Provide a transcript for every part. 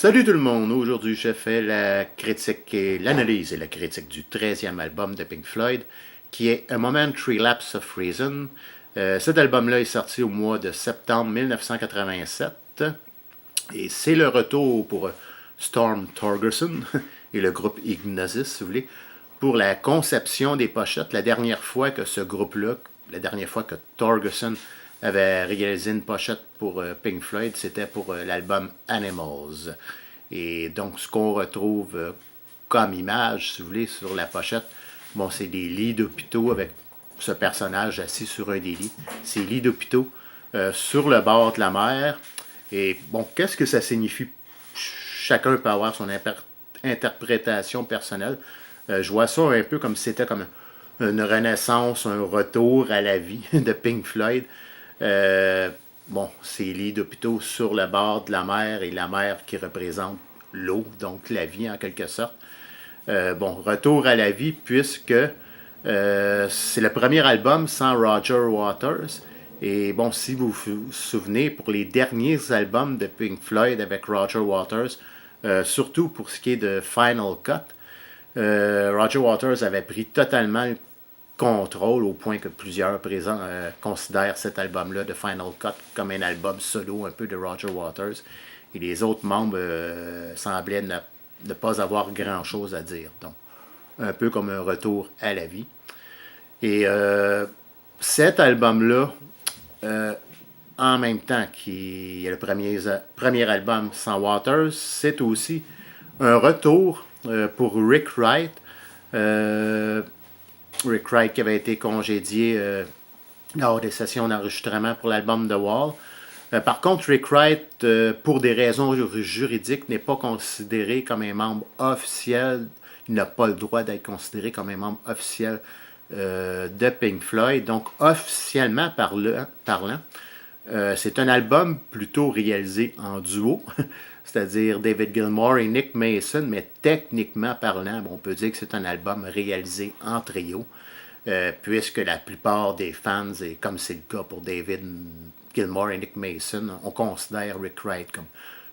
Salut tout le monde! Aujourd'hui, je fais la critique et l'analyse et la critique du 13e album de Pink Floyd, qui est A Momentary Lapse of Reason. Cet album-là est sorti au mois de septembre 1987 et c'est le retour pour Storm Thorgerson et le groupe Ignosis, si vous voulez, pour la conception des pochettes. La dernière fois que ce groupe-là, la dernière fois que Thorgerson avait réalisé une pochette pour Pink Floyd, c'était pour l'album Animals. Et donc, ce qu'on retrouve comme image, si vous voulez, sur la pochette, bon, c'est des lits d'hôpitaux avec ce personnage assis sur un des lits. Ces lits d'hôpitaux sur le bord de la mer. Et bon, qu'est-ce que ça signifie? Chacun peut avoir son interprétation personnelle. Je vois ça un peu comme si c'était comme une renaissance, un retour à la vie de Pink Floyd. Bon, ces lits d'hôpitaux sur le bord de la mer et la mer qui représente l'eau, donc la vie en quelque sorte. Bon, retour à la vie puisque c'est le premier album sans Roger Waters. Et bon, si vous vous souvenez, pour les derniers albums de Pink Floyd avec Roger Waters, surtout pour ce qui est de Final Cut, Roger Waters avait pris totalement le contrôle au point que plusieurs présents considèrent cet album-là de Final Cut comme un album solo un peu de Roger Waters. Et les autres membres semblaient ne pas avoir grand-chose à dire. Donc, un peu comme un retour à la vie. Et cet album-là, en même temps qu'il est le premier album sans Waters, c'est aussi un retour pour Rick Wright. Rick Wright qui avait été congédié lors des sessions d'enregistrement pour l'album The Wall. Par contre, Rick Wright, pour des raisons juridiques, n'est pas considéré comme un membre officiel. Il n'a pas le droit d'être considéré comme un membre officiel de Pink Floyd. Donc, officiellement parlant, c'est un album plutôt réalisé en duo, c'est-à-dire David Gilmour et Nick Mason, mais techniquement parlant, on peut dire que c'est un album réalisé en trio, puisque la plupart des fans, et comme c'est le cas pour David Gilmour et Nick Mason, on considère Rick Wright comme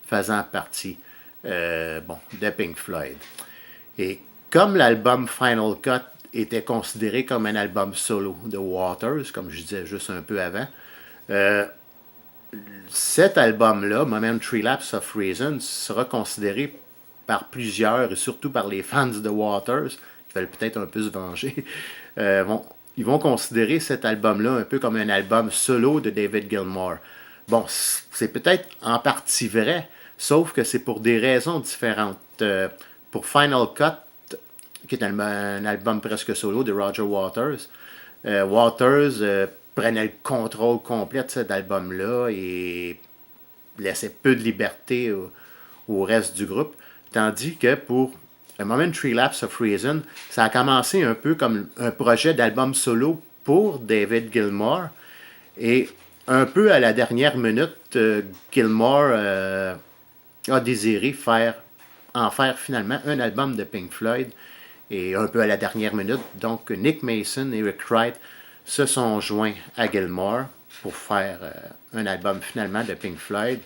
faisant partie de Pink Floyd. Et comme l'album Final Cut était considéré comme un album solo de Waters, comme je disais juste un peu avant, cet album-là, Momentary Lapse of Reason, sera considéré par plusieurs, et surtout par les fans de Waters, qui veulent peut-être un peu se venger, ils vont considérer cet album-là un peu comme un album solo de David Gilmour. Bon, c'est peut-être en partie vrai, sauf que c'est pour des raisons différentes. Pour Final Cut, qui est un album presque solo de Roger Waters, Waters prenait le contrôle complet de cet album-là et laissait peu de liberté au reste du groupe. Tandis que pour A Momentary Lapse of Reason, ça a commencé un peu comme un projet d'album solo pour David Gilmour. Et un peu à la dernière minute, Gilmour a désiré en faire finalement un album de Pink Floyd. Et un peu à la dernière minute, donc Nick Mason et Rick Wright se sont joints à Gilmour pour faire un album finalement de Pink Floyd.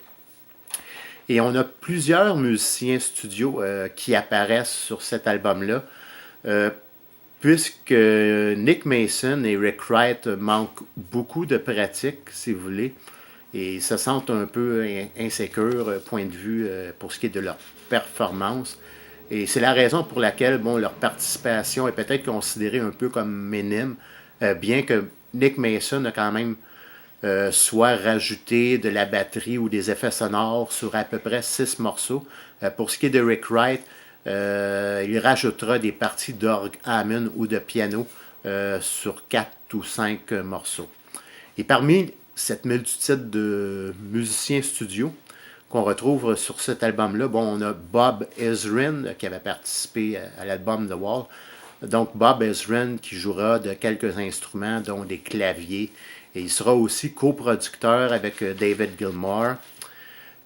Et on a plusieurs musiciens studio qui apparaissent sur cet album-là, puisque Nick Mason et Rick Wright manquent beaucoup de pratique, si vous voulez, et se sentent un peu insécures, point de vue pour ce qui est de leur performance. Et c'est la raison pour laquelle leur participation est peut-être considérée un peu comme minime, bien que Nick Mason a quand même soit rajouté de la batterie ou des effets sonores sur à peu près 6 morceaux. Pour ce qui est de Rick Wright, il rajoutera des parties d'orgue Hammond ou de piano sur 4 ou 5 morceaux. Et parmi cette multitude de musiciens studio qu'on retrouve sur cet album-là, on a Bob Ezrin qui avait participé à l'album The Wall. Donc Bob Ezrin qui jouera de quelques instruments, dont des claviers. Et il sera aussi coproducteur avec David Gilmour.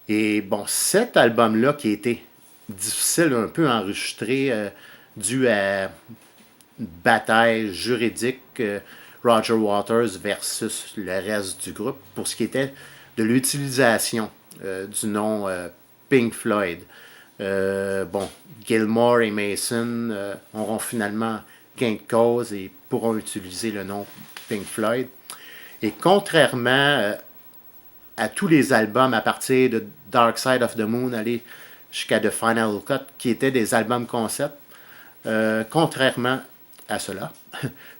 Et cet album-là qui a été difficile un peu à enregistrer dû à une bataille juridique Roger Waters versus le reste du groupe pour ce qui était de l'utilisation du nom Pink Floyd. Bon, Gilmour et Mason auront finalement gain de cause et pourront utiliser le nom Pink Floyd. Et contrairement à tous les albums à partir de Dark Side of the Moon, aller jusqu'à The Final Cut, qui étaient des albums concept, contrairement à cela,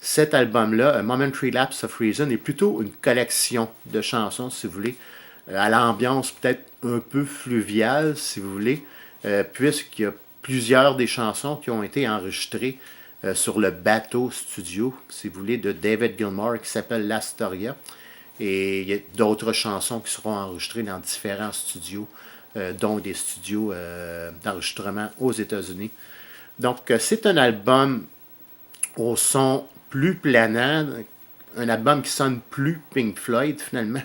cet album-là, A Momentary Lapse of Reason, est plutôt une collection de chansons, si vous voulez, à l'ambiance peut-être un peu fluviale, si vous voulez, puisqu'il y a plusieurs des chansons qui ont été enregistrées sur le bateau studio, si vous voulez, de David Gilmour, qui s'appelle L'Astoria. Et il y a d'autres chansons qui seront enregistrées dans différents studios, dont des studios d'enregistrement aux États-Unis. Donc, c'est un album au son plus planant, un album qui sonne plus Pink Floyd, finalement,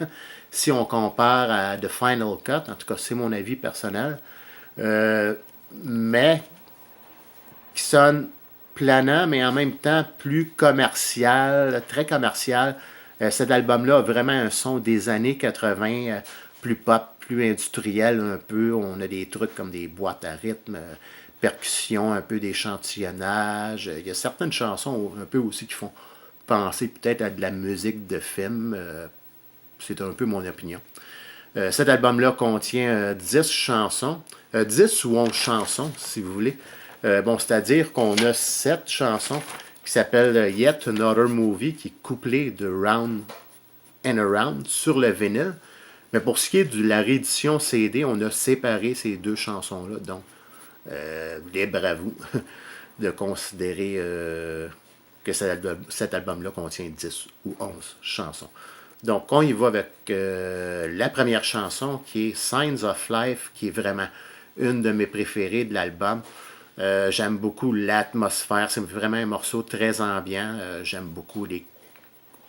si on compare à The Final Cut. En tout cas, c'est mon avis personnel. Mais qui sonne planant, mais en même temps plus commercial, très commercial. Cet album-là a vraiment un son des années 80, plus pop, plus industriel un peu. On a des trucs comme des boîtes à rythme, percussions, un peu d'échantillonnage. Il y a certaines chansons un peu aussi qui font penser peut-être à de la musique de film. C'est un peu mon opinion. Cet album-là contient 10 chansons, 10 ou 11 chansons, si vous voulez. Bon, c'est-à-dire qu'on a 7 chansons qui s'appellent Yet Another Movie, qui est couplée de Round and Around sur le vinyle. Mais pour ce qui est de la réédition CD, on a séparé ces deux chansons-là. Donc, libre à vous de considérer que cet album-là contient 10 ou 11 chansons. Donc, on y va avec la première chanson qui est Signs of Life, qui est vraiment une de mes préférées de l'album. J'aime beaucoup l'atmosphère, c'est vraiment un morceau très ambiant. J'aime beaucoup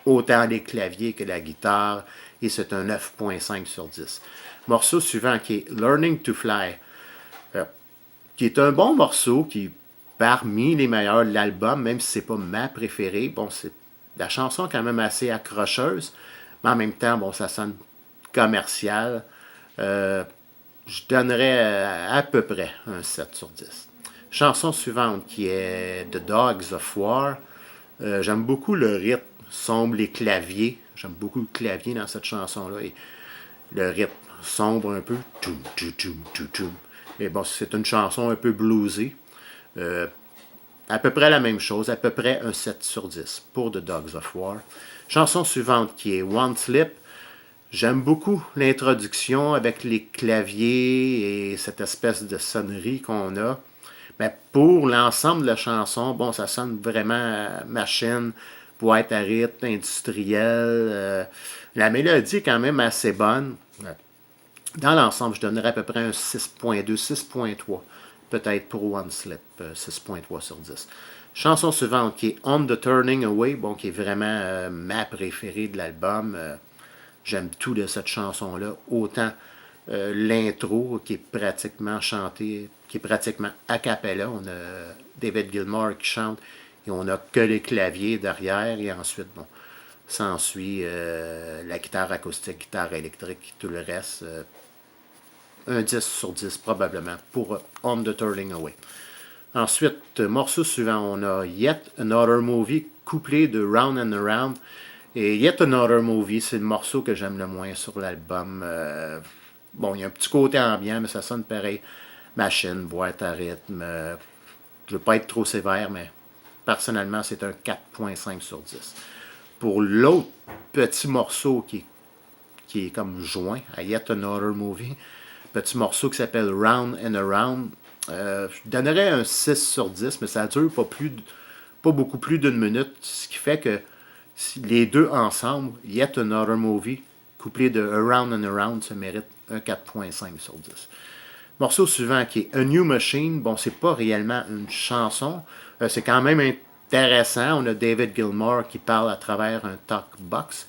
autant les claviers que la guitare, et c'est un 9.5 sur 10. Morceau suivant qui est Learning to Fly, qui est un bon morceau, qui est parmi les meilleurs de l'album, même si c'est pas ma préférée. Bon, c'est la chanson quand même assez accrocheuse, mais en même temps, bon, ça sonne commercial. Je donnerais à peu près un 7 sur 10. Chanson suivante qui est The Dogs of War. J'aime beaucoup le rythme sombre, les claviers. J'aime beaucoup le clavier dans cette chanson-là. Et le rythme sombre un peu. Et bon, c'est une chanson un peu bluesée. À peu près la même chose, à peu près un 7 sur 10 pour The Dogs of War. Chanson suivante qui est One Slip. J'aime beaucoup l'introduction avec les claviers et cette espèce de sonnerie qu'on a. Mais pour l'ensemble de la chanson, bon, ça sonne vraiment machine, boîte à rythme, industriel. La mélodie est quand même assez bonne. Dans l'ensemble, je donnerais à peu près un 6.2, 6.3. Peut-être pour One Slip, 6.3 sur 10. Chanson suivante qui est On the Turning Away, bon, qui est vraiment ma préférée de l'album. J'aime tout de cette chanson-là. Autant l'intro qui est pratiquement chantée, qui est pratiquement a cappella. On a David Gilmour qui chante et on n'a que les claviers derrière. Et ensuite, bon, s'ensuit la guitare acoustique, guitare électrique, tout le reste. Un 10 sur 10 probablement pour On the Turning Away. Ensuite, morceau suivant, on a Yet Another Movie, couplé de Round and Around. Et Yet Another Movie, c'est le morceau que j'aime le moins sur l'album. Bon, il y a un petit côté ambiant, mais ça sonne pareil. Machine, boîte à rythme. Je ne veux pas être trop sévère, mais personnellement, c'est un 4.5 sur 10. Pour l'autre petit morceau qui est comme joint à Yet Another Movie, petit morceau qui s'appelle Round and Around, je donnerais un 6 sur 10, mais ça dure pas beaucoup plus d'une minute, ce qui fait que les deux ensemble, Yet Another Movie, couplé de Around and Around, ça mérite un 4.5 sur 10. Morceau suivant qui est A New Machine, bon, c'est pas réellement une chanson, c'est quand même intéressant. On a David Gilmour qui parle à travers un talk box,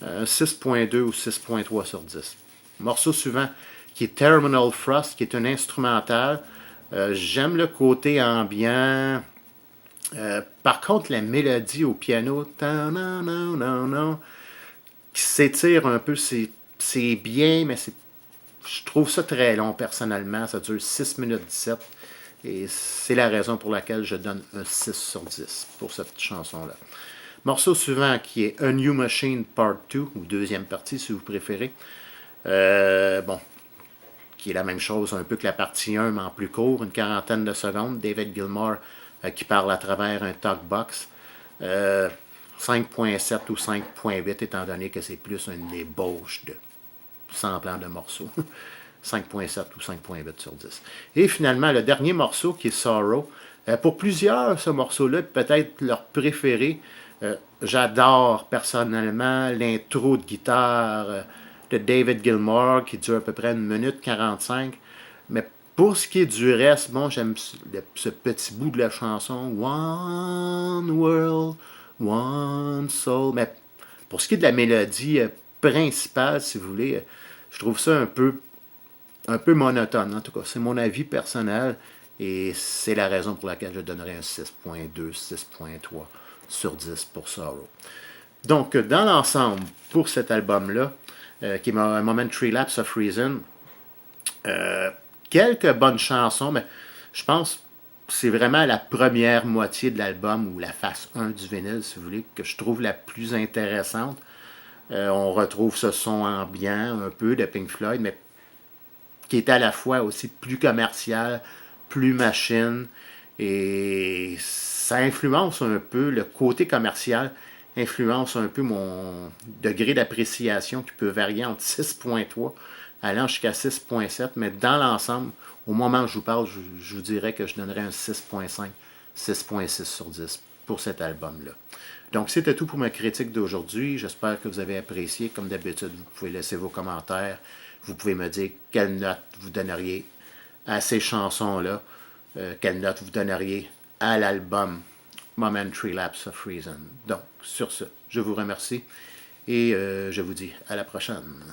un 6.2 ou 6.3 sur 10. Morceau suivant qui est Terminal Frost, qui est un instrumental. J'aime le côté ambiant. Par contre, la mélodie au piano, qui s'étire un peu, c'est bien, mais c'est je trouve ça très long personnellement. Ça dure 6 minutes 17. Et c'est la raison pour laquelle je donne un 6 sur 10 pour cette chanson-là. Morceau suivant qui est A New Machine Part 2, ou deuxième partie si vous préférez. Bon, qui est la même chose un peu que la partie 1, mais en plus court, une quarantaine de secondes. David Gilmour qui parle à travers un talkbox. 5.7 ou 5.8, étant donné que c'est plus une ébauche de semblant de morceau. 5.7 ou 5.8 sur 10. Et finalement, le dernier morceau qui est Sorrow. Pour plusieurs, ce morceau-là est peut-être leur préféré. J'adore personnellement l'intro de guitare de David Gilmour qui dure à peu près 1 minute 45. Mais pour ce qui est du reste, bon, j'aime ce petit bout de la chanson One World, One Soul. Mais pour ce qui est de la mélodie principale, si vous voulez, je trouve ça un peu monotone. En tout cas, c'est mon avis personnel et c'est la raison pour laquelle je donnerais un 6.2, 6.3 sur 10 pour Sorrow. Donc, dans l'ensemble, pour cet album-là, qui est Momentary Lapse of Reason, quelques bonnes chansons, mais je pense que c'est vraiment la première moitié de l'album, ou la face 1 du vinyle, si vous voulez, que je trouve la plus intéressante. On retrouve ce son ambiant un peu de Pink Floyd, mais qui est à la fois aussi plus commercial, plus machine, et ça influence un peu, le côté commercial influence un peu mon degré d'appréciation qui peut varier entre 6.3 allant jusqu'à 6.7, mais dans l'ensemble, au moment où je vous parle, je vous dirais que je donnerais un 6.5, 6.6 sur 10 pour cet album-là. Donc, c'était tout pour ma critique d'aujourd'hui. J'espère que vous avez apprécié. Comme d'habitude, vous pouvez laisser vos commentaires. Vous pouvez me dire quelle note vous donneriez à ces chansons-là. Quelle note vous donneriez à l'album Momentary Lapse of Reason. Donc, sur ce, je vous remercie et je vous dis à la prochaine.